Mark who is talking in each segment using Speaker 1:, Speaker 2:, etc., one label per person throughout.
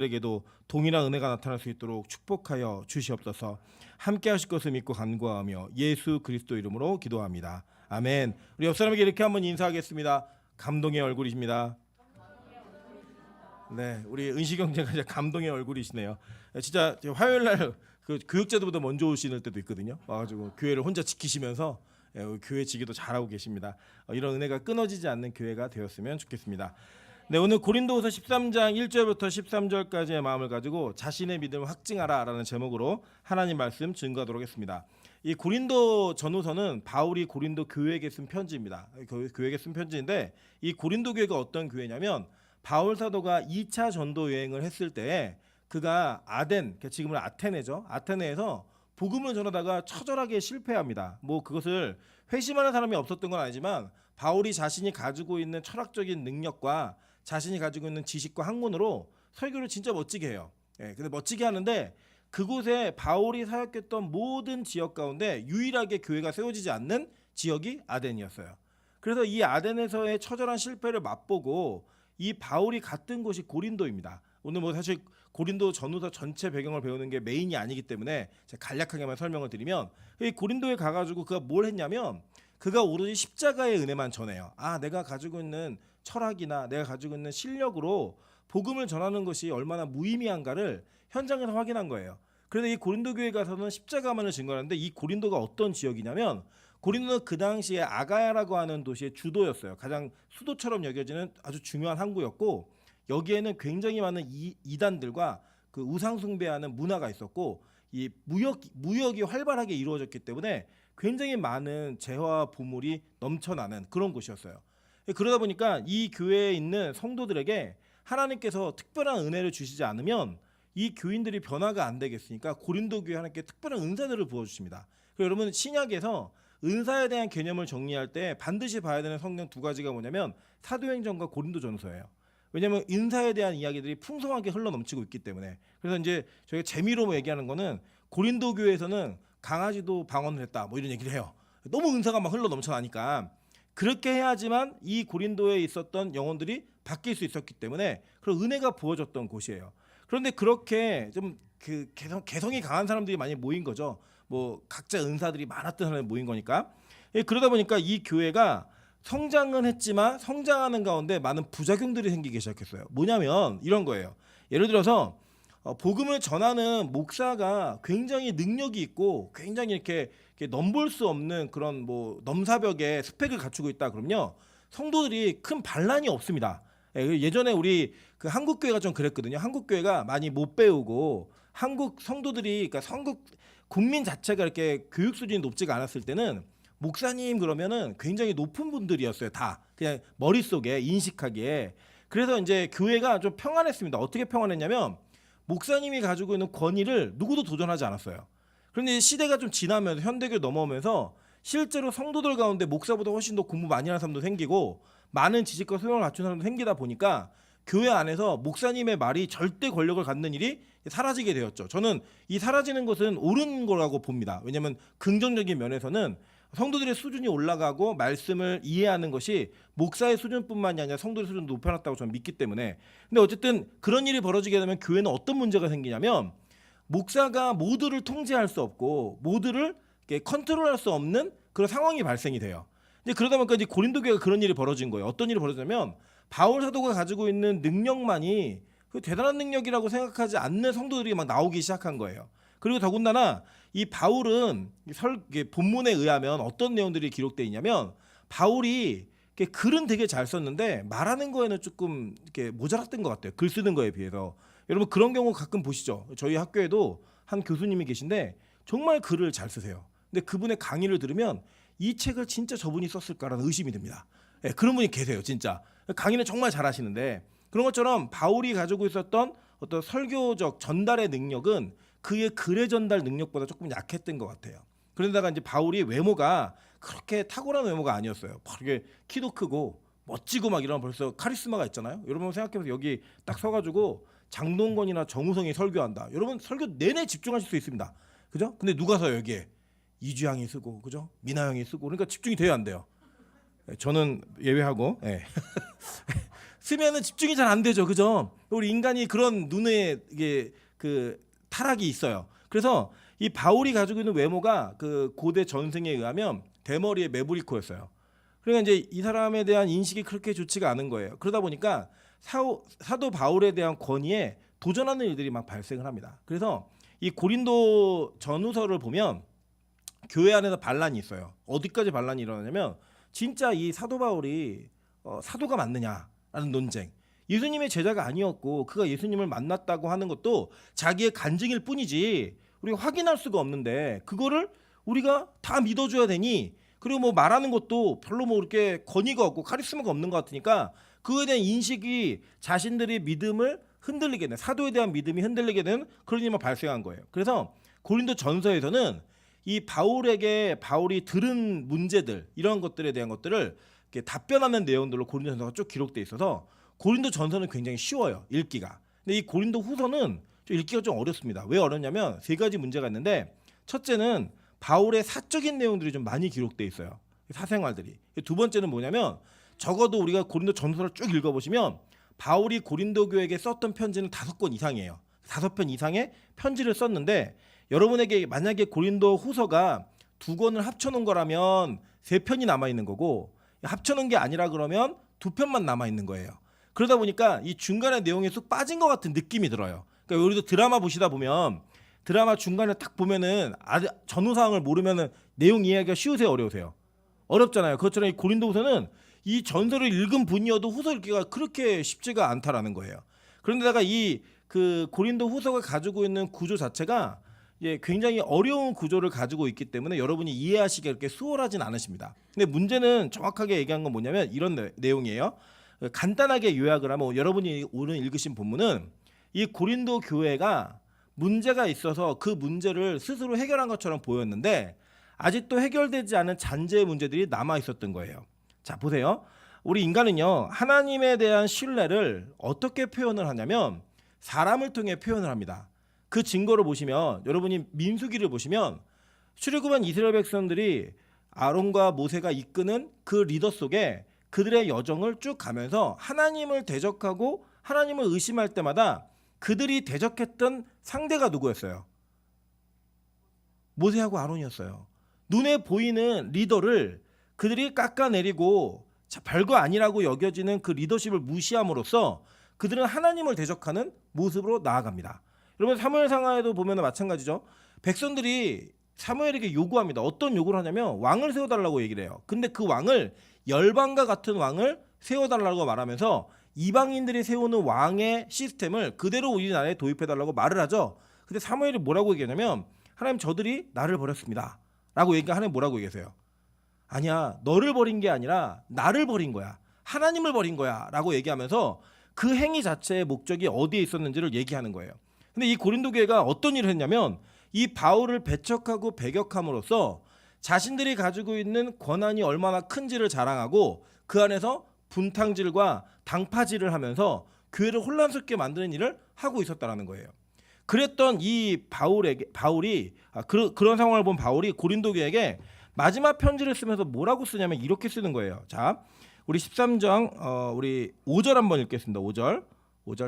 Speaker 1: 에게도 동일한 은혜가 나타날 수 있도록 축복하여 주시옵소서. 함께 하실 것을 믿고 간구하며 예수 그리스도 이름으로 기도합니다. 아멘. 우리 옆 사람에게 이렇게 한번 인사하겠습니다. 감동의 얼굴이십니다. 네, 우리 은시경제가 이제 감동의 얼굴이시네요. 진짜 화요일 날 그 교육자들보다 먼저 오시는 때도 있거든요. 와가지고 교회를 혼자 지키시면서 교회 지기도 잘하고 계십니다. 이런 은혜가 끊어지지 않는 교회가 되었으면 좋겠습니다. 네, 오늘 고린도후서 13장 1절부터 13절까지의 마음을 가지고 자신의 믿음을 확증하라라는 제목으로 하나님 말씀 증거하도록 하겠습니다. 이 고린도 전후서는 바울이 고린도 교회에게 쓴 편지입니다. 교회에게 쓴 편지인데 이 고린도 교회가 어떤 교회냐면 바울 사도가 2차 전도 여행을 했을 때 그가 아덴, 지금은 아테네죠. 아테네에서 복음을 전하다가 처절하게 실패합니다. 뭐 그것을 회심하는 사람이 없었던 건 아니지만 바울이 자신이 가지고 있는 철학적인 능력과 자신이 가지고 있는 지식과 학문으로 설교를 진짜 멋지게 해요. 근데 멋지게 하는데 그곳에 바울이 사역했던 모든 지역 가운데 유일하게 교회가 세워지지 않는 지역이 아덴이었어요. 그래서 이 아덴에서의 처절한 실패를 맛보고 이 바울이 갔던 곳이 고린도입니다. 오늘 뭐 사실 고린도 전후서 전체 배경을 배우는 게 메인이 아니기 때문에 제가 간략하게만 설명을 드리면 이 고린도에 가가지고 그가 뭘 했냐면 그가 오로지 십자가의 은혜만 전해요. 내가 가지고 있는 철학이나 내가 가지고 있는 실력으로 복음을 전하는 것이 얼마나 무의미한가를 현장에서 확인한 거예요. 그래서 이 고린도 교회에 가서는 십자가만을 증거하는데 이 고린도가 어떤 지역이냐면 고린도는 그 당시에 아가야라고 하는 도시의 주도였어요. 가장 수도처럼 여겨지는 아주 중요한 항구였고 여기에는 굉장히 많은 이단들과 그 우상 숭배하는 문화가 있었고 이 무역이 활발하게 이루어졌기 때문에 굉장히 많은 재화와 보물이 넘쳐나는 그런 곳이었어요. 그러다 보니까 이 교회에 있는 성도들에게 하나님께서 특별한 은혜를 주시지 않으면 이 교인들이 변화가 안 되겠으니까 고린도 교회 하나님께 특별한 은사들을 부어주십니다. 여러분 신약에서 은사에 대한 개념을 정리할 때 반드시 봐야 되는 성경 두 가지가 뭐냐면 사도행전과 고린도전서예요. 왜냐하면 은사에 대한 이야기들이 풍성하게 흘러넘치고 있기 때문에. 그래서 이제 저희가 재미로 뭐 얘기하는 거는 고린도 교회에서는 강아지도 방언을 했다 뭐 이런 얘기를 해요. 너무 은사가 막 흘러넘쳐나니까 그렇게 해야지만 이 고린도에 있었던 영혼들이 바뀔 수 있었기 때문에 그런 은혜가 부어졌던 곳이에요. 그런데 그렇게 좀 그 개성이 강한 사람들이 많이 모인 거죠. 뭐 각자 은사들이 많았던 사람이 모인 거니까. 그러다 보니까 이 교회가 성장은 했지만 성장하는 가운데 많은 부작용들이 생기기 시작했어요. 뭐냐면 이런 거예요. 예를 들어서 복음을 전하는 목사가 굉장히 능력이 있고 굉장히 이렇게 넘볼 수 없는 그런 뭐 넘사벽의 스펙을 갖추고 있다 그러면요 성도들이 큰 반란이 없습니다. 예전에 우리 그 한국 교회가 좀 그랬거든요. 한국 교회가 많이 못 배우고 한국 성도들이 그러니까 한국 국민 자체가 이렇게 교육 수준이 높지가 않았을 때는 목사님 그러면은 굉장히 높은 분들이었어요. 다 그냥 머릿속에 인식하기에. 그래서 이제 교회가 좀 평안했습니다. 어떻게 평안했냐면 목사님이 가지고 있는 권위를 누구도 도전하지 않았어요. 그런데 시대가 좀 지나면서 현대교로 넘어오면서 실제로 성도들 가운데 목사보다 훨씬 더 공부 많이 하는 사람도 생기고 많은 지식과 소양을 갖춘 사람도 생기다 보니까 교회 안에서 목사님의 말이 절대 권력을 갖는 일이 사라지게 되었죠. 저는 이 사라지는 것은 옳은 거라고 봅니다. 왜냐하면 긍정적인 면에서는 성도들의 수준이 올라가고 말씀을 이해하는 것이 목사의 수준뿐만이 아니라 성도의 수준도 높여놨다고 저는 믿기 때문에. 근데 어쨌든 그런 일이 벌어지게 되면 교회는 어떤 문제가 생기냐면 목사가 모두를 통제할 수 없고 모두를 컨트롤할 수 없는 그런 상황이 발생이 돼요. 이제 그러다 보니까 이제 고린도 교회가 그런 일이 벌어진 거예요. 어떤 일이 벌어지냐면 바울 사도가 가지고 있는 능력만이 그 대단한 능력이라고 생각하지 않는 성도들이 막 나오기 시작한 거예요. 그리고 더군다나 이 바울은 본문에 의하면 어떤 내용들이 기록되어 있냐면 바울이 글은 되게 잘 썼는데 말하는 거에는 조금 이렇게 모자랐던 것 같아요. 글 쓰는 거에 비해서. 여러분 그런 경우 가끔 보시죠. 저희 학교에도 한 교수님이 계신데 정말 글을 잘 쓰세요. 근데 그분의 강의를 들으면 이 책을 진짜 저분이 썼을까라는 의심이 듭니다. 그런 분이 계세요. 진짜. 강의는 정말 잘하시는데 그런 것처럼 바울이 가지고 있었던 어떤 설교적 전달의 능력은 그의 글의 전달 능력보다 조금 약했던 것 같아요. 그런데다가 이제 바울이 외모가 그렇게 탁월한 외모가 아니었어요. 이게 키도 크고 멋지고 막 이러면 벌써 카리스마가 있잖아요. 여러분 생각해보세요. 여기 딱 서가지고 장동건이나 정우성이 설교한다. 여러분 설교 내내 집중하실 수 있습니다. 그죠? 근데 누가 서 여기에 이주양이 쓰고 그죠? 미나 형이 쓰고 그러니까 집중이 돼야 안 돼요. 저는 예외하고. 쓰면은 집중이 잘 안 되죠, 그죠? 우리 인간이 그런 눈에 이게 그 타락이 있어요. 그래서 이 바울이 가지고 있는 외모가 그 고대 전승에 의하면 대머리에 메브리코였어요. 그러니까 이제 이 사람에 대한 인식이 그렇게 좋지가 않은 거예요. 그러다 보니까 사도 바울에 대한 권위에 도전하는 일들이 막 발생을 합니다. 그래서 이 고린도 전후서를 보면 교회 안에서 반란이 있어요. 어디까지 반란이 일어나냐면 진짜 이 사도 바울이 사도가 맞느냐라는 논쟁. 예수님의 제자가 아니었고 그가 예수님을 만났다고 하는 것도 자기의 간증일 뿐이지 우리가 확인할 수가 없는데 그거를 우리가 다 믿어줘야 되니, 그리고 뭐 말하는 것도 별로 뭐 이렇게 권위가 없고 카리스마가 없는 것 같으니까 그거에 대한 인식이 자신들의 믿음을 흔들리게 되는, 사도에 대한 믿음이 흔들리게 되는 그런 일이 발생한 거예요. 그래서 고린도 전서에서는 이 바울이 들은 문제들, 이런 것들에 대한 것들을 이렇게 답변하는 내용들로 고린도 전서가 쭉 기록돼 있어서 고린도 전서는 굉장히 쉬워요, 읽기가. 근데 이 고린도 후서는 좀 읽기가 좀 어렵습니다. 왜 어렵냐면 세 가지 문제가 있는데, 첫째는 바울의 사적인 내용들이 좀 많이 기록돼 있어요, 사생활들이. 두 번째는 뭐냐면 적어도 우리가 고린도 전서를 쭉 읽어보시면 바울이 고린도 교회에게 썼던 편지는 5권 이상이에요. 5편 이상의 편지를 썼는데 여러분에게 만약에 고린도 후서가 2권을 합쳐놓은 거라면 3편이 남아있는 거고, 합쳐놓은 게 아니라 그러면 2편만 남아있는 거예요. 그러다 보니까 이 중간에 내용이 쑥 빠진 것 같은 느낌이 들어요. 그러니까 우리도 드라마 보시다 보면 드라마 중간에 딱 보면은 전후 사항을 모르면은 내용 이해하기가 쉬우세요, 어려우세요? 어렵잖아요. 그것처럼 이 고린도 후서는 이 전서를 읽은 분이어도 후서 읽기가 그렇게 쉽지가 않다라는 거예요. 그런데다가 이 그 고린도 후서가 가지고 있는 구조 자체가 굉장히 어려운 구조를 가지고 있기 때문에 여러분이 이해하시기 그렇게 수월하진 않으십니다. 근데 문제는 정확하게 얘기한 건 뭐냐면 이런 내용이에요. 간단하게 요약을 하면 여러분이 오늘 읽으신 본문은 이 고린도 교회가 문제가 있어서 그 문제를 스스로 해결한 것처럼 보였는데 아직도 해결되지 않은 잔재의 문제들이 남아 있었던 거예요. 자, 보세요. 우리 인간은요, 하나님에 대한 신뢰를 어떻게 표현을 하냐면 사람을 통해 표현을 합니다. 그 증거를 보시면, 여러분이 민수기를 보시면 출애굽한 이스라엘 백성들이 아론과 모세가 이끄는 그 리더 속에 그들의 여정을 쭉 가면서 하나님을 대적하고 하나님을 의심할 때마다 그들이 대적했던 상대가 누구였어요? 모세하고 아론이었어요. 눈에 보이는 리더를 그들이 깎아내리고 별거 아니라고 여겨지는 그 리더십을 무시함으로써 그들은 하나님을 대적하는 모습으로 나아갑니다. 여러분 사무엘상하에도 보면 마찬가지죠. 백성들이 사무엘에게 요구합니다. 어떤 요구를 하냐면 왕을 세워달라고 얘기를 해요. 근데 그 왕을 열방과 같은 왕을 세워달라고 말하면서 이방인들이 세우는 왕의 시스템을 그대로 우리나라에 도입해달라고 말을 하죠. 근데 사무엘이 뭐라고 얘기하냐면 하나님, 저들이 나를 버렸습니다 라고 얘기하니까 하나님 뭐라고 얘기하세요? 아니야, 너를 버린 게 아니라 나를 버린 거야, 하나님을 버린 거야 라고 얘기하면서 그 행위 자체의 목적이 어디에 있었는지를 얘기하는 거예요. 근데 이 고린도 교회가 어떤 일을 했냐면 이 바울을 배척하고 배격함으로써 자신들이 가지고 있는 권한이 얼마나 큰지를 자랑하고 그 안에서 분탕질과 당파질을 하면서 교회를 혼란스럽게 만드는 일을 하고 있었다는 거예요. 그랬던 이 바울이 그런 상황을 본 바울이 고린도 교회에게 마지막 편지를 쓰면서 뭐라고 쓰냐면 이렇게 쓰는 거예요. 자, 우리 13장 우리 5절 한번 읽겠습니다. 5절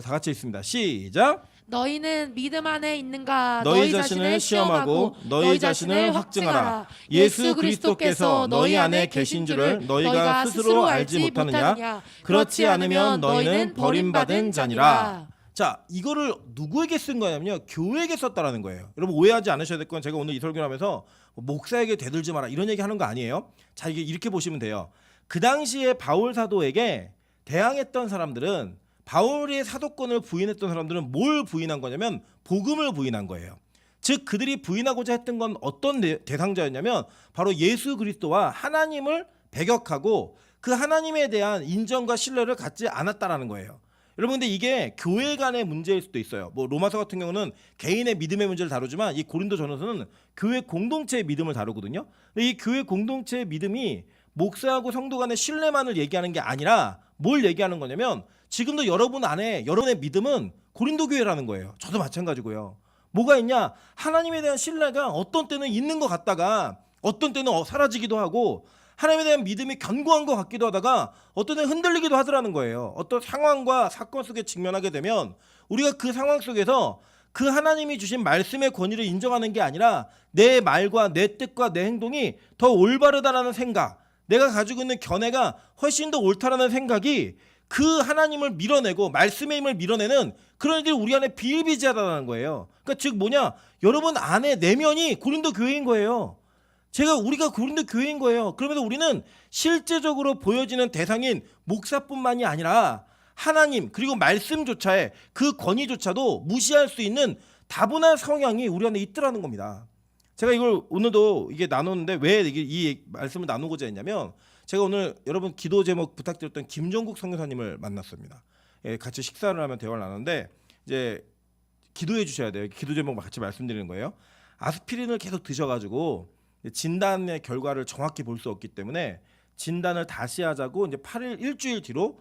Speaker 1: 다 같이 읽습니다. 시작.
Speaker 2: 너희는 믿음 안에 있는가?
Speaker 1: 너희 자신을 시험하고 너희 자신을 확증하라. 예수 그리스도께서 너희 안에 계신 줄을 너희가 스스로 알지 못하느냐? 그렇지 않으면 너희는 버림받은 자니라. 자, 이거를 누구에게 쓴 거냐면요, 교회에게 썼다라는 거예요. 여러분 오해하지 않으셔야 될 건, 제가 오늘 이 설교를 하면서 목사에게 대들지 마라 이런 얘기 하는 거 아니에요. 자, 이게 이렇게 보시면 돼요. 그 당시에 바울 사도에게 대항했던 사람들은, 바울의 사도권을 부인했던 사람들은 뭘 부인한 거냐면 복음을 부인한 거예요. 즉 그들이 부인하고자 했던 건 어떤 대상자였냐면 바로 예수 그리스도와 하나님을 배격하고 그 하나님에 대한 인정과 신뢰를 갖지 않았다라는 거예요. 여러분, 근데 이게 교회 간의 문제일 수도 있어요. 뭐 로마서 같은 경우는 개인의 믿음의 문제를 다루지만 이 고린도 전서는 교회 공동체의 믿음을 다루거든요. 근데 이 교회 공동체의 믿음이 목사하고 성도 간의 신뢰만을 얘기하는 게 아니라 뭘 얘기하는 거냐면 지금도 여러분 안에 여러분의 믿음은 고린도 교회라는 거예요. 저도 마찬가지고요. 뭐가 있냐? 하나님에 대한 신뢰가 어떤 때는 있는 것 같다가 어떤 때는 사라지기도 하고, 하나님에 대한 믿음이 견고한 것 같기도 하다가 어떤 데 흔들리기도 하더라는 거예요. 어떤 상황과 사건 속에 직면하게 되면 우리가 그 상황 속에서 그 하나님이 주신 말씀의 권위를 인정하는 게 아니라 내 말과 내 뜻과 내 행동이 더 올바르다라는 생각, 내가 가지고 있는 견해가 훨씬 더 옳다라는 생각이 그 하나님을 밀어내고 말씀의 힘을 밀어내는 그런 일들이 우리 안에 비일비재하다는 거예요. 그러니까 즉 뭐냐, 여러분 안에 내면이 고린도 교회인 거예요. 우리가 고린도 교회인 거예요. 그러면서 우리는 실제적으로 보여지는 대상인 목사뿐만이 아니라 하나님 그리고 말씀조차의 그 권위조차도 무시할 수 있는 다분한 성향이 우리 안에 있더라는 겁니다. 제가 이걸 오늘도 이게 나눴는데 왜 이 말씀을 나누고자 했냐면, 제가 오늘 여러분 기도 제목 부탁드렸던 김종국 선교사님을 만났습니다. 예, 같이 식사를 하면 대화를 나눴는데 이제 기도해 주셔야 돼요. 기도 제목 같이 말씀드리는 거예요. 아스피린을 계속 드셔가지고 진단의 결과를 정확히 볼 수 없기 때문에 진단을 다시 하자고 이제 8일 일주일 뒤로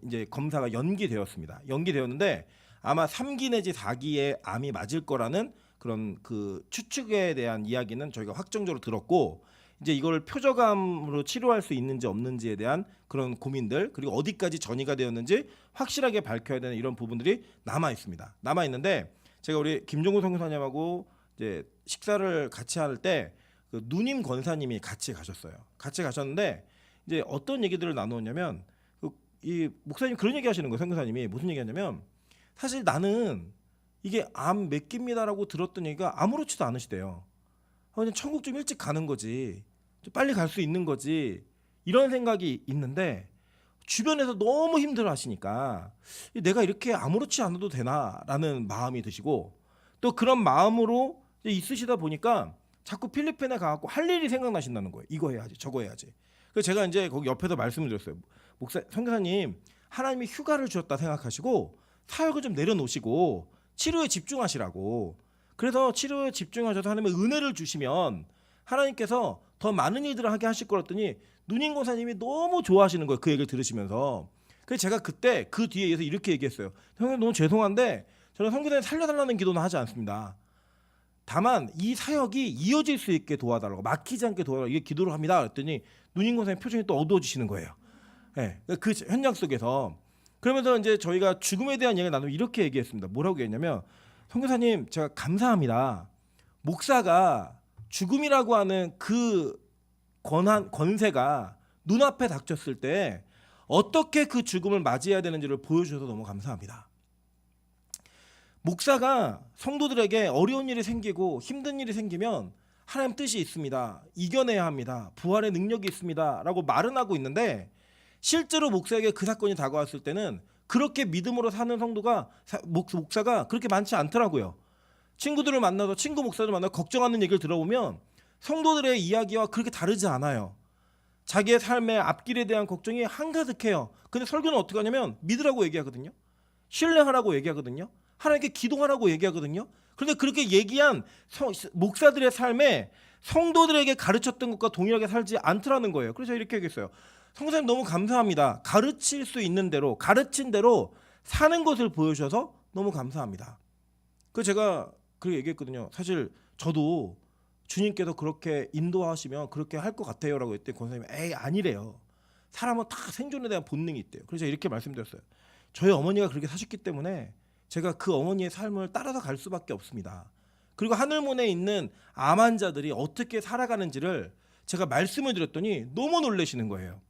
Speaker 1: 이제 검사가 연기되었습니다. 연기되었는데 아마 3기 내지 4기의 암이 맞을 거라는 그런 그 추측에 대한 이야기는 저희가 확정적으로 들었고, 이제 이걸 표적암으로 치료할 수 있는지 없는지에 대한 그런 고민들, 그리고 어디까지 전이가 되었는지 확실하게 밝혀야 되는 이런 부분들이 남아 있습니다. 남아 있는데 제가 우리 김종국 선교사님하고 이제 식사를 같이 할 때 그 누님 권사님이 같이 가셨어요. 같이 가셨는데 이제 어떤 얘기들을 나누었냐면 이 목사님 그런 얘기 하시는 거예요. 선교사님이 무슨 얘기 하냐면, 사실 나는 이게 암 몇 기입니다라고 들었던 얘기가 아무렇지도 않으시대요. 그냥 천국 좀 일찍 가는 거지, 좀 빨리 갈 수 있는 거지, 이런 생각이 있는데 주변에서 너무 힘들어 하시니까 내가 이렇게 아무렇지 않아도 되나라는 마음이 드시고, 또 그런 마음으로 있으시다 보니까 자꾸 필리핀에 가갖고 할 일이 생각나신다는 거예요. 이거 해야지 저거 해야지. 그래서 제가 이제 거기 옆에서 말씀을 드렸어요. 선교사님, 하나님이 휴가를 주셨다 생각하시고 사역을 좀 내려놓으시고 치료에 집중하시라고. 그래서 치료에 집중하셔서 하나님의 은혜를 주시면 하나님께서 더 많은 일들을 하게 하실 거랬더니 누님 권사님이 너무 좋아하시는 거예요. 그 얘기를 들으시면서. 그래서 제가 그때 그 뒤에서 이렇게 얘기했어요. 형님 너무 죄송한데 저는 선교사님 살려달라는 기도는 하지 않습니다. 다만 이 사역이 이어질 수 있게 도와달라고, 막히지 않게 도와달라고 이게 기도를 합니다. 그랬더니 누님 권사님 표정이 또 어두워지시는 거예요. 네, 그 현장 속에서. 그러면서 이제 저희가 죽음에 대한 얘기를 나누면 이렇게 얘기했습니다. 뭐라고 얘기했냐면, 선교사님 제가 감사합니다. 목사가 죽음이라고 하는 그 권세가 눈앞에 닥쳤을 때 어떻게 그 죽음을 맞이해야 되는지를 보여주셔서 너무 감사합니다. 목사가 성도들에게 어려운 일이 생기고 힘든 일이 생기면 하나님 뜻이 있습니다, 이겨내야 합니다, 부활의 능력이 있습니다 라고 말은 하고 있는데, 실제로 목사에게 그 사건이 다가왔을 때는 그렇게 믿음으로 사는 성도가 목사가 그렇게 많지 않더라고요. 친구들을 만나서 친구 목사를 만나서 걱정하는 얘기를 들어보면 성도들의 이야기와 그렇게 다르지 않아요. 자기의 삶의 앞길에 대한 걱정이 한가득해요. 근데 설교는 어떻게 하냐면 믿으라고 얘기하거든요. 신뢰하라고 얘기하거든요. 하나님께 기도하라고 얘기하거든요. 그런데 그렇게 얘기한 목사들의 삶에 성도들에게 가르쳤던 것과 동일하게 살지 않더라는 거예요. 그래서 이렇게 얘기했어요. 성사님 너무 감사합니다. 가르칠 수 있는 대로, 가르친 대로 사는 것을 보여주셔서 너무 감사합니다. 그 제가 그렇게 얘기했거든요. 사실 저도 주님께서 그렇게 인도하시면 그렇게 할 것 같아요라고 했더니 권사님이 에이 아니래요. 사람은 다 생존에 대한 본능이 있대요. 그래서 이렇게 말씀드렸어요. 저희 어머니가 그렇게 사셨기 때문에 제가 그 어머니의 삶을 따라서 갈 수밖에 없습니다. 그리고 하늘문에 있는 암 환자들이 어떻게 살아가는지를 제가 말씀을 드렸더니 너무 놀라시는 거예요.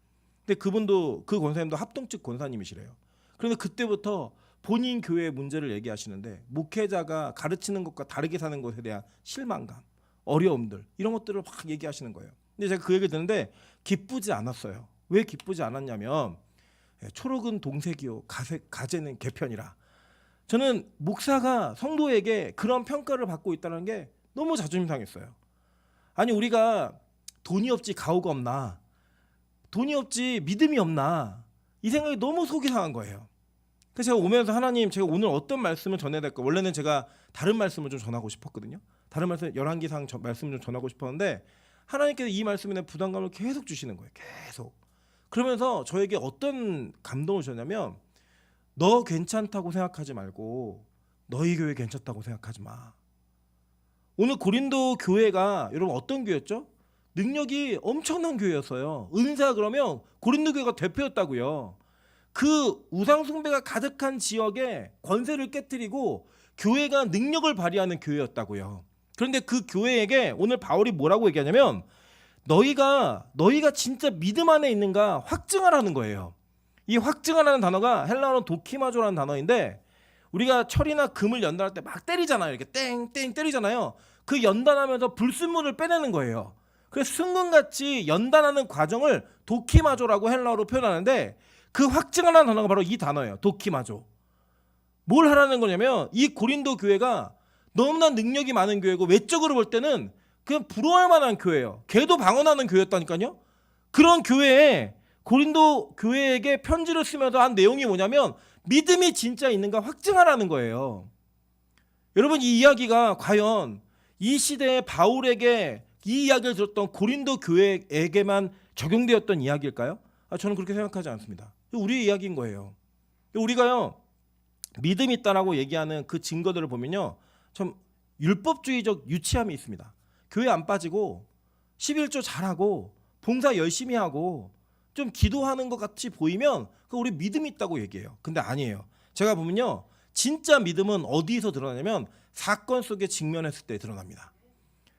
Speaker 1: 근데 그분도, 그 권사님도 합동측 권사님이시래요. 그런데 그때부터 본인 교회의 문제를 얘기하시는데 목회자가 가르치는 것과 다르게 사는 것에 대한 실망감, 어려움들, 이런 것들을 막 얘기하시는 거예요. 근데 제가 그 얘기를 듣는데 기쁘지 않았어요. 왜 기쁘지 않았냐면, 초록은 동색이요 가재는 개편이라. 저는 목사가 성도에게 그런 평가를 받고 있다는 게 너무 자존심 상했어요. 아니 우리가 돈이 없지 가오가 없나, 돈이 없지 믿음이 없나, 이 생각이 너무 속이 상한 거예요. 그래서 제가 오면서 하나님, 제가 오늘 어떤 말씀을 전해야 될까. 원래는 제가 다른 말씀을 좀 전하고 싶었거든요. 다른 말씀, 열왕기상 말씀을 좀 전하고 싶었는데 하나님께서 이 말씀에 대한 부담감을 계속 주시는 거예요. 계속. 그러면서 저에게 어떤 감동을 주셨냐면, 너 괜찮다고 생각하지 말고 너희 교회 괜찮다고 생각하지 마. 오늘 고린도 교회가 여러분 어떤 교회였죠? 능력이 엄청난 교회였어요. 은사 그러면 고린도 교회가 대표였다고요. 그 우상 숭배가 가득한 지역에 권세를 깨뜨리고 교회가 능력을 발휘하는 교회였다고요. 그런데 그 교회에게 오늘 바울이 뭐라고 얘기하냐면 너희가 진짜 믿음 안에 있는가 확증하라는 거예요. 이 확증하라는 단어가 헬라어는 도키마조라는 단어인데 우리가 철이나 금을 연단할 때 막 때리잖아요. 이렇게 땡땡 때리잖아요. 그 연단하면서 불순물을 빼내는 거예요. 그래서 승금같이 연단하는 과정을 도키마조라고 헬라어로 표현하는데 그 확증하라는 단어가 바로 이 단어예요. 도키마조. 뭘 하라는 거냐면 이 고린도 교회가 너무나 능력이 많은 교회고 외적으로 볼 때는 그냥 부러워할 만한 교회예요. 걔도 방언하는 교회였다니까요. 그런 교회에 고린도 교회에게 편지를 쓰면서 한 내용이 뭐냐면 믿음이 진짜 있는가 확증하라는 거예요. 여러분 이 이야기가 과연 이 시대에 바울에게 이 이야기를 들었던 고린도 교회에게만 적용되었던 이야기일까요? 저는 그렇게 생각하지 않습니다. 우리의 이야기인 거예요. 우리가요 믿음이 있다라고 얘기하는 그 증거들을 보면요 참 율법주의적 유치함이 있습니다. 교회 안 빠지고 11조 잘하고 봉사 열심히 하고 좀 기도하는 것 같이 보이면 그 우리 믿음이 있다고 얘기해요. 근데 아니에요. 제가 보면요 진짜 믿음은 어디서 드러나냐면 사건 속에 직면했을 때 드러납니다.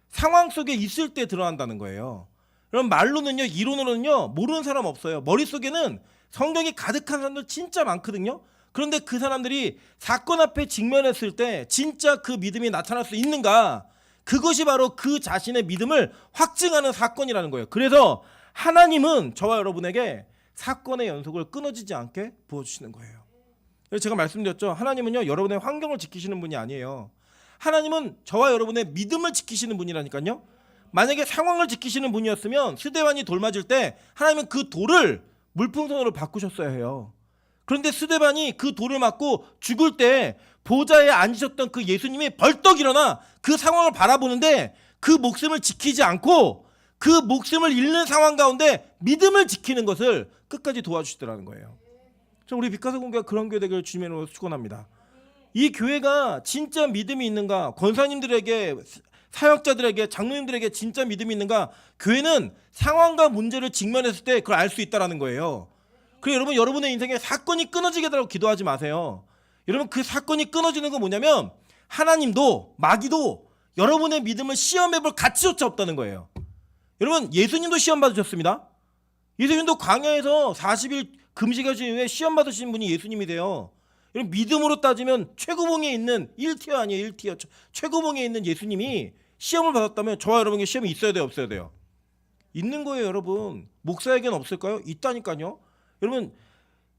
Speaker 1: 상황 속에 있을 때 드러난다는 거예요. 그럼 말로는요 이론으로는요 모르는 사람 없어요. 머릿속에는 성경이 가득한 사람들 진짜 많거든요. 그런데 그 사람들이 사건 앞에 직면했을 때 진짜 그 믿음이 나타날 수 있는가, 그것이 바로 그 자신의 믿음을 확증하는 사건이라는 거예요. 그래서 하나님은 저와 여러분에게 사건의 연속을 끊어지지 않게 부어주시는 거예요. 그래서 제가 말씀드렸죠. 하나님은요 여러분의 환경을 지키시는 분이 아니에요. 하나님은 저와 여러분의 믿음을 지키시는 분이라니까요. 만약에 상황을 지키시는 분이었으면 스데반이 돌 맞을 때 하나님은 그 돌을 물풍선으로 바꾸셨어야 해요. 그런데 스데반이 그 돌을 맞고 죽을 때 보좌에 앉으셨던 그 예수님이 벌떡 일어나 그 상황을 바라보는데 그 목숨을 지키지 않고 그 목숨을 잃는 상황 가운데 믿음을 지키는 것을 끝까지 도와주시더라는 거예요. 우리 빛가서 공교가 그런 교회 되기를 주님의 이름으로 축원합니다. 이 교회가 진짜 믿음이 있는가, 권사님들에게, 사역자들에게, 장로님들에게 진짜 믿음이 있는가, 교회는 상황과 문제를 직면했을 때 그걸 알 수 있다는 거예요. 그래서 여러분, 여러분의 인생에 사건이 끊어지게 되라고 기도하지 마세요. 여러분, 그 사건이 끊어지는 건 뭐냐면 하나님도 마귀도 여러분의 믿음을 시험해볼 가치조차 없다는 거예요. 여러분, 예수님도 시험 받으셨습니다. 예수님도 광야에서 40일 금식하신 이후에 시험 받으신 분이 예수님이세요. 여러분, 믿음으로 따지면 최고봉에 있는 1티어 아니에요. 1티어 최고봉에 있는 예수님이 시험을 받았다면 저와 여러분에게 시험이 있어야 돼요, 없어야 돼요? 있는 거예요. 여러분, 목사에게는 없을까요? 있다니까요. 여러분,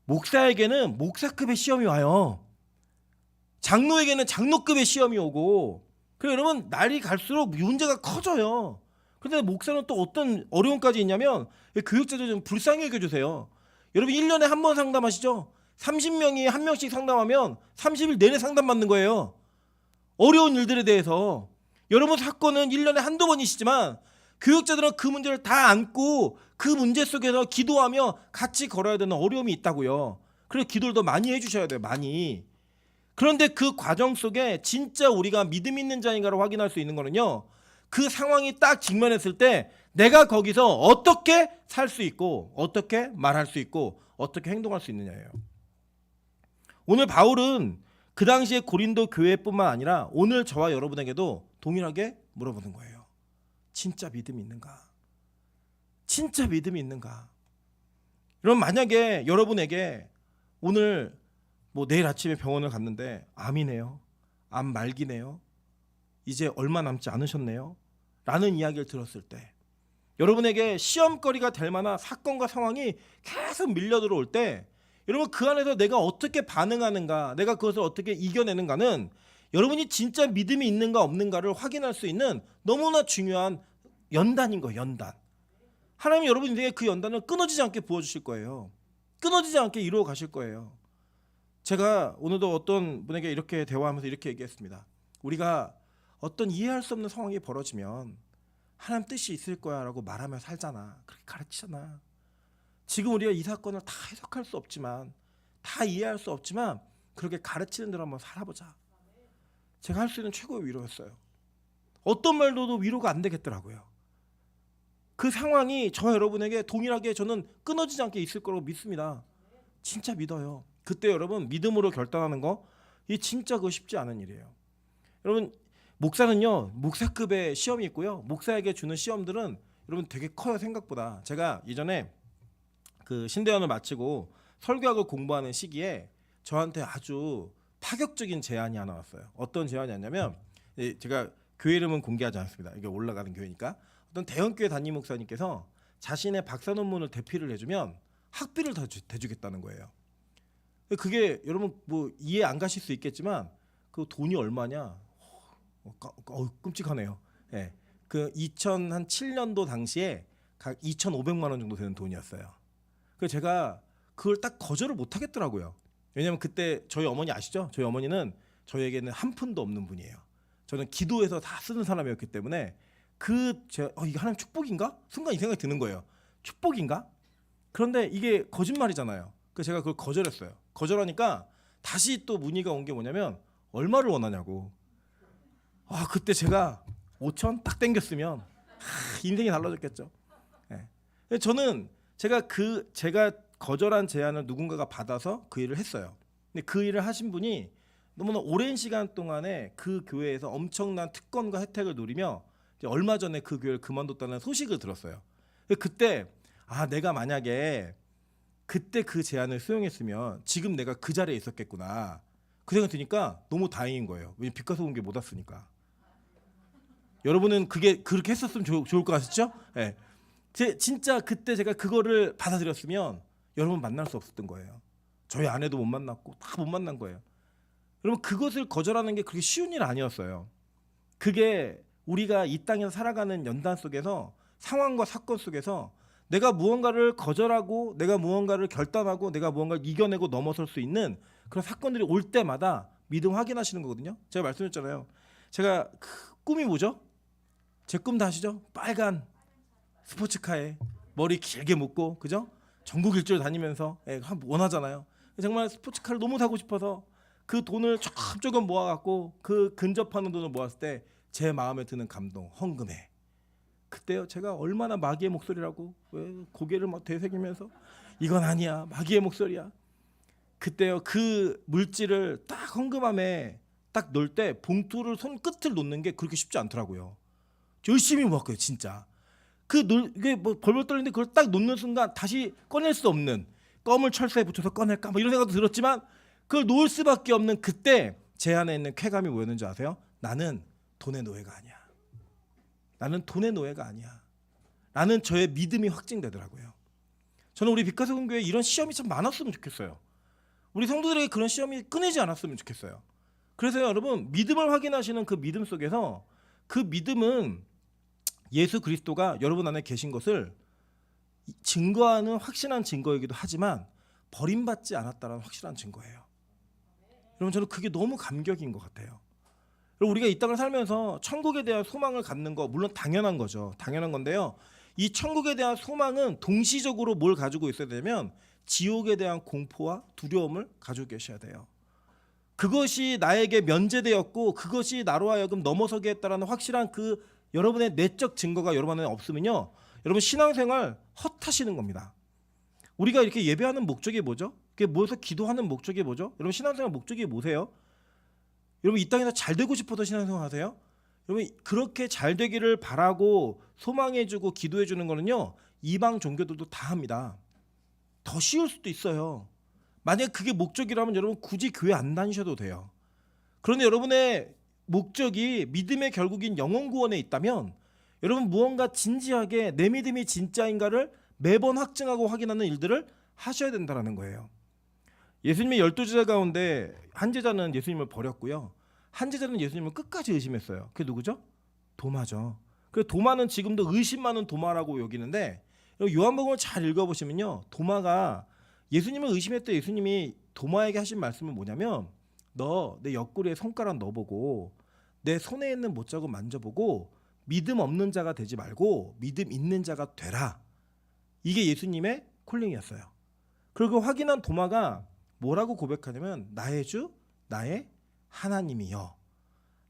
Speaker 1: 목사에게는 목사급의 시험이 와요. 장로에게는 장로급의 시험이 오고, 그래서 여러분 날이 갈수록 문제가 커져요. 그런데 목사는 또 어떤 어려움까지 있냐면, 교육자들 좀 불쌍히 여겨주세요. 여러분 1년에 한 번 상담하시죠? 30명이 한 명씩 상담하면 30일 내내 상담받는 거예요. 어려운 일들에 대해서. 여러분 사건은 1년에 한두 번이시지만 교육자들은 그 문제를 다 안고 그 문제 속에서 기도하며 같이 걸어야 되는 어려움이 있다고요. 그래서 기도를 더 많이 해주셔야 돼요. 많이. 그런데 그 과정 속에 진짜 우리가 믿음 있는 자인가를 확인할 수 있는 거는요, 그 상황이 딱 직면했을 때 내가 거기서 어떻게 살 수 있고 어떻게 말할 수 있고 어떻게 행동할 수 있느냐예요. 오늘 바울은 그 당시에 고린도 교회뿐만 아니라 오늘 저와 여러분에게도 동일하게 물어보는 거예요. 진짜 믿음이 있는가? 진짜 믿음이 있는가? 여러분, 만약에 여러분에게 오늘 내일 아침에 병원을 갔는데 암이네요, 암 말기네요, 이제 얼마 남지 않으셨네요 라는 이야기를 들었을 때, 여러분에게 시험거리가 될 만한 사건과 상황이 계속 밀려 들어올 때, 여러분 그 안에서 내가 어떻게 반응하는가, 내가 그것을 어떻게 이겨내는가는 여러분이 진짜 믿음이 있는가 없는가를 확인할 수 있는 너무나 중요한 연단인 거예요. 연단. 하나님이 여러분 인생에 그 연단을 끊어지지 않게 부어주실 거예요. 끊어지지 않게 이루어 가실 거예요. 제가 오늘도 어떤 분에게 이렇게 대화하면서 이렇게 얘기했습니다. 우리가 어떤 이해할 수 없는 상황이 벌어지면 하나님 뜻이 있을 거야 라고 말하며 살잖아. 그렇게 가르치잖아. 지금 우리가 이 사건을 다 해석할 수 없지만, 다 이해할 수 없지만 그렇게 가르치는 대로 한번 살아보자. 제가 할 수 있는 최고의 위로였어요. 어떤 말로도 위로가 안 되겠더라고요. 그 상황이 저 여러분에게 동일하게 저는 끊어지지 않게 있을 거라고 믿습니다. 진짜 믿어요. 그때 여러분 믿음으로 결단하는 거 이 진짜 그거 쉽지 않은 일이에요. 여러분 목사는요 목사급의 시험이 있고요. 목사에게 주는 시험들은 여러분 되게 커요 생각보다. 제가 예전에 그 신대원을 마치고 설교학을 공부하는 시기에 저한테 아주 파격적인 제안이 하나 왔어요. 어떤 제안이었냐면 제가 교회 이름은 공개하지 않습니다. 이게 올라가는 교회니까 어떤 대형교회 담임 목사님께서 자신의 박사 논문을 대피를 해주면 학비를 다 대주겠다는 거예요. 그게 여러분 뭐 이해 안 가실 수 있겠지만 그 돈이 얼마냐? 끔찍하네요. 예, 그 2007년도 당시에 각 2,500만 원 정도 되는 돈이었어요. 그래서 제가 그걸 딱 거절을 못 하겠더라고요. 왜냐면 그때 저희 어머니 아시죠? 저희 어머니는 저희에게는 한 푼도 없는 분이에요. 저는 기도해서 다 쓰는 사람이었기 때문에 제가 이게 하나님 축복인가? 순간 이 생각이 드는 거예요. 축복인가? 그런데 이게 거짓말이잖아요. 그래서 제가 그걸 거절했어요. 거절하니까 다시 또 문의가 온 게 뭐냐면 얼마를 원하냐고. 그때 제가 5천 딱 땡겼으면 인생이 달라졌겠죠. 예. 저는 제가 거절한 제안을 누군가가 받아서 그 일을 했어요. 근데 그 일을 하신 분이 너무나 오랜 시간 동안에 그 교회에서 엄청난 특권과 혜택을 누리며 이제 얼마 전에 그 교회를 그만뒀다는 소식을 들었어요. 그때 내가 만약에 그때 그 제안을 수용했으면 지금 내가 그 자리에 있었겠구나. 그 생각이 드니까 너무 다행인 거예요. 왜냐면 빚 갚아 온 게 못 왔으니까. 여러분은 그게 그렇게 했었으면 좋을 것 같으시죠? 네. 진짜 그때 제가 그거를 받아들였으면 여러분 만날 수 없었던 거예요. 저희 아내도 못 만났고 다 못 만난 거예요. 여러분 그것을 거절하는 게 그렇게 쉬운 일 아니었어요. 그게 우리가 이 땅에서 살아가는 연단 속에서 상황과 사건 속에서 내가 무언가를 거절하고 내가 무언가를 결단하고 내가 무언가를 이겨내고 넘어설 수 있는 그런 사건들이 올 때마다 믿음 확인하시는 거거든요. 제가 말씀드렸잖아요. 제가 꿈이 뭐죠? 제 꿈 다 아시죠? 빨간 스포츠카에 머리 길게 묶고 그죠? 전국 일주를 다니면서 원하잖아요. 정말 스포츠카를 너무 타고 싶어서 그 돈을 조금 모아갖고 그 근접하는 돈을 모았을 때 제 마음에 드는 감동, 헌금해. 그때요 제가 얼마나 마귀의 목소리라고 왜 고개를 막 되새기면서 이건 아니야 마귀의 목소리야. 그때요 그 물질을 딱 헌금함에 딱 넣을 때 봉투를 손끝을 놓는 게 그렇게 쉽지 않더라고요. 열심히 모았고요 진짜. 이게 뭐 벌벌 떨리는데 그걸 딱 놓는 순간 다시 꺼낼 수 없는 껌을 철사에 붙여서 꺼낼까 뭐 이런 생각도 들었지만 그걸 놓을 수밖에 없는 그때 제 안에 있는 쾌감이 뭐였는지 아세요? 나는 돈의 노예가 아니야. 나는 돈의 노예가 아니야. 나는 저의 믿음이 확증되더라고요. 저는 우리 빛가서 공교회 이런 시험이 참 많았으면 좋겠어요. 우리 성도들에게 그런 시험이 끊이지 않았으면 좋겠어요. 그래서 여러분 믿음을 확인하시는 그 믿음 속에서 그 믿음은 예수 그리스도가 여러분 안에 계신 것을 증거하는 확실한 증거이기도 하지만 버림받지 않았다는 확실한 증거예요. 여러분 저는 그게 너무 감격인 것 같아요. 우리가 이 땅을 살면서 천국에 대한 소망을 갖는 거 물론 당연한 거죠. 당연한 건데요. 이 천국에 대한 소망은 동시적으로 뭘 가지고 있어야 되냐면 지옥에 대한 공포와 두려움을 가지고 계셔야 돼요. 그것이 나에게 면제되었고 그것이 나로 하여금 넘어서게 했다라는 확실한 그 여러분의 내적 증거가 여러분 안에 없으면요. 여러분 신앙생활 헛하시는 겁니다. 우리가 이렇게 예배하는 목적이 뭐죠? 그게 모여서 기도하는 목적이 뭐죠? 여러분 신앙생활 목적이 뭐세요? 여러분 이 땅에서 잘 되고 싶어서 신앙생활 하세요? 여러분 그렇게 잘 되기를 바라고 소망해주고 기도해주는 거는요 이방 종교들도 다 합니다. 더 쉬울 수도 있어요. 만약 그게 목적이라면 여러분 굳이 교회 안 다니셔도 돼요. 그런데 여러분의 목적이 믿음의 결국인 영혼 구원에 있다면 여러분 무언가 진지하게 내 믿음이 진짜인가를 매번 확증하고 확인하는 일들을 하셔야 된다는 거예요. 예수님의 12제자 가운데 한 제자는 예수님을 버렸고요. 한 제자는 예수님을 끝까지 의심했어요. 그게 누구죠? 도마죠. 그 도마는 지금도 의심 많은 도마라고 여기는데 요한복음을 잘 읽어보시면요. 도마가 예수님을 의심했던 예수님이 도마에게 하신 말씀은 뭐냐면 너 내 옆구리에 손가락 넣어보고 내 손에 있는 못자국 만져보고 믿음 없는 자가 되지 말고 믿음 있는 자가 되라. 이게 예수님의 콜링이었어요. 그리고 확인한 도마가 뭐라고 고백하냐면 나의 주 나의 하나님이여.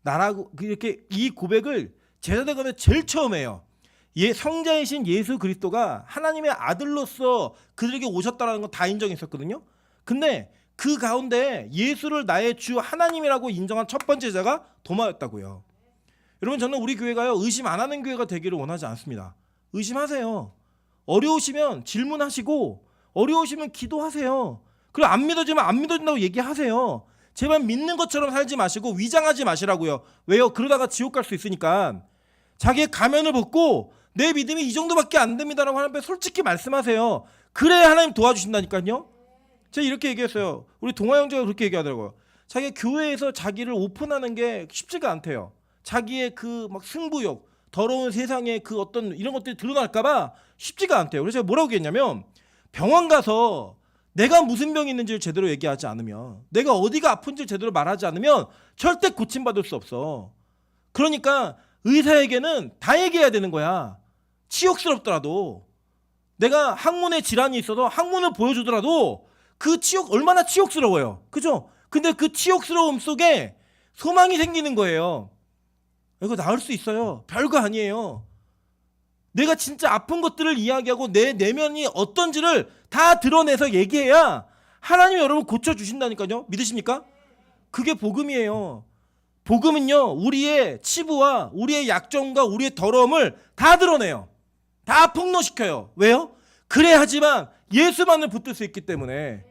Speaker 1: 나라고 이렇게 이 고백을 제자들 가운데 제일 처음 해요. 성자이신 예수 그리스도가 하나님의 아들로서 그들에게 오셨다라는 건 다 인정했었거든요. 근데 그 가운데 예수를 나의 주 하나님이라고 인정한 첫 번째 자가 도마였다고요. 여러분, 저는 우리 교회가요, 의심 안 하는 교회가 되기를 원하지 않습니다. 의심하세요. 어려우시면 질문하시고, 어려우시면 기도하세요. 그리고 안 믿어지면 안 믿어진다고 얘기하세요. 제발 믿는 것처럼 살지 마시고 위장하지 마시라고요. 왜요? 그러다가 지옥 갈 수 있으니까. 자기의 가면을 벗고 내 믿음이 이 정도밖에 안 됩니다라고 하나님께 솔직히 말씀하세요. 그래야 하나님 도와주신다니까요. 제가 이렇게 얘기했어요. 우리 동아 형제가 그렇게 얘기하더라고요. 자기가 교회에서 자기를 오픈하는 게 쉽지가 않대요. 자기의 그 막 승부욕, 더러운 세상의 그 어떤 이런 것들이 드러날까봐 쉽지가 않대요. 그래서 제가 뭐라고 얘기했냐면, 병원 가서 내가 무슨 병이 있는지를 제대로 얘기하지 않으면, 내가 어디가 아픈지를 제대로 말하지 않으면 절대 고침받을 수 없어. 그러니까 의사에게는 다 얘기해야 되는 거야. 치욕스럽더라도, 내가 항문에 질환이 있어서 항문을 보여주더라도 그 치욕, 얼마나 치욕스러워요. 그죠? 근데 그 치욕스러움 속에 소망이 생기는 거예요. 이거 나을 수 있어요. 별거 아니에요. 내가 진짜 아픈 것들을 이야기하고 내 내면이 어떤지를 다 드러내서 얘기해야 하나님이 여러분 고쳐주신다니까요. 믿으십니까? 그게 복음이에요. 복음은요, 우리의 치부와 우리의 약점과 우리의 더러움을 다 드러내요. 다 폭로시켜요. 왜요? 그래야지만 예수만을 붙들 수 있기 때문에,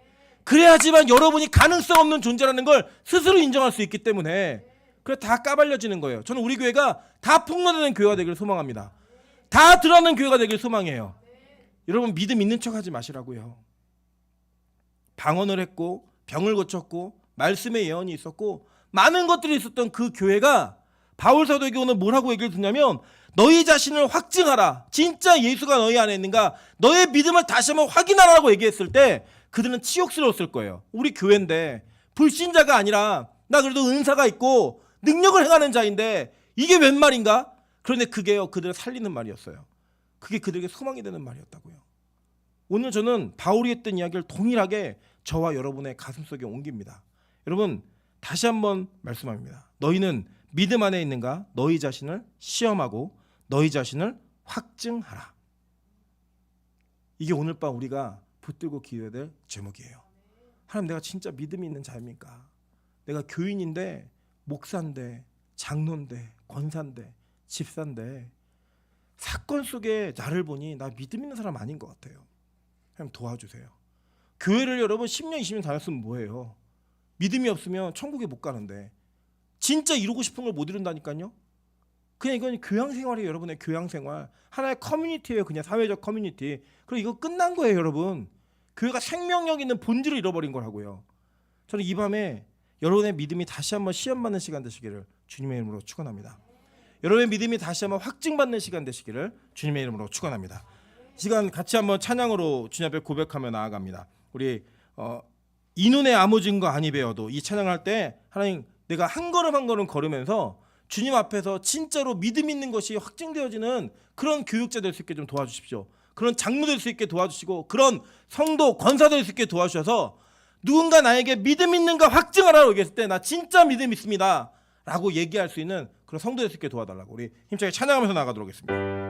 Speaker 1: 그래야지만 여러분이 가능성 없는 존재라는 걸 스스로 인정할 수 있기 때문에, 그래 다 까발려지는 거예요. 저는 우리 교회가 다 폭로되는 교회가 되기를 소망합니다. 다 드러나는 교회가 되길 소망해요. 여러분, 믿음 있는 척 하지 마시라고요. 방언을 했고 병을 고쳤고 말씀의 예언이 있었고 많은 것들이 있었던 그 교회가 바울 사도에게 오늘 뭐라고 얘기를 듣냐면, 너희 자신을 확증하라. 진짜 예수가 너희 안에 있는가? 너의 믿음을 다시 한번 확인하라고 얘기했을 때 그들은 치욕스러웠을 거예요. 우리 교회인데 불신자가 아니라 나 그래도 은사가 있고 능력을 행하는 자인데 이게 웬 말인가? 그런데 그게요, 그들을 살리는 말이었어요. 그게 그들에게 소망이 되는 말이었다고요. 오늘 저는 바울이 했던 이야기를 동일하게 저와 여러분의 가슴속에 옮깁니다. 여러분, 다시 한번 말씀합니다. 너희는 믿음 안에 있는가? 너희 자신을 시험하고 너희 자신을 확증하라. 이게 오늘 밤 우리가 붙들고 기도해야 될 제목이에요. 하나님, 내가 진짜 믿음이 있는 자입니까? 내가 교인인데, 목사인데, 장로인데, 권사인데, 집사인데 사건 속에 나를 보니 나 믿음 있는 사람 아닌 것 같아요. 하나님 도와주세요. 교회를 여러분 10년 20년 다녔으면 뭐해요? 믿음이 없으면 천국에 못 가는데, 진짜 이루고 싶은 걸 못 이룬다니까요. 그냥 이건 교양생활이에요. 여러분의 교양생활, 하나의 커뮤니티예요. 그냥 사회적 커뮤니티. 그리고 이거 끝난 거예요. 여러분, 교회가 생명력 있는 본질을 잃어버린 거라고요. 저는 이 밤에 여러분의 믿음이 다시 한번 시험받는 시간 되시기를 주님의 이름으로 축원합니다. 여러분의 믿음이 다시 한번 확증받는 시간 되시기를 주님의 이름으로 축원합니다. 시간 같이 한번 찬양으로 주님 앞에 고백하며 나아갑니다. 우리 이 눈에 아무 증거 아니 배워도 이 찬양할 때, 하나님, 내가 한 걸음 한 걸음 걸으면서 주님 앞에서 진짜로 믿음 있는 것이 확증되어지는 그런 교육자 될 수 있게 좀 도와주십시오. 그런 장로 될 수 있게 도와주시고, 그런 성도 권사 될 수 있게 도와주셔서 누군가 나에게 믿음 있는가 확증하라고 얘기했을 때 나 진짜 믿음 있습니다 라고 얘기할 수 있는 그런 성도 될 수 있게 도와달라고 우리 힘차게 찬양하면서 나가도록 하겠습니다.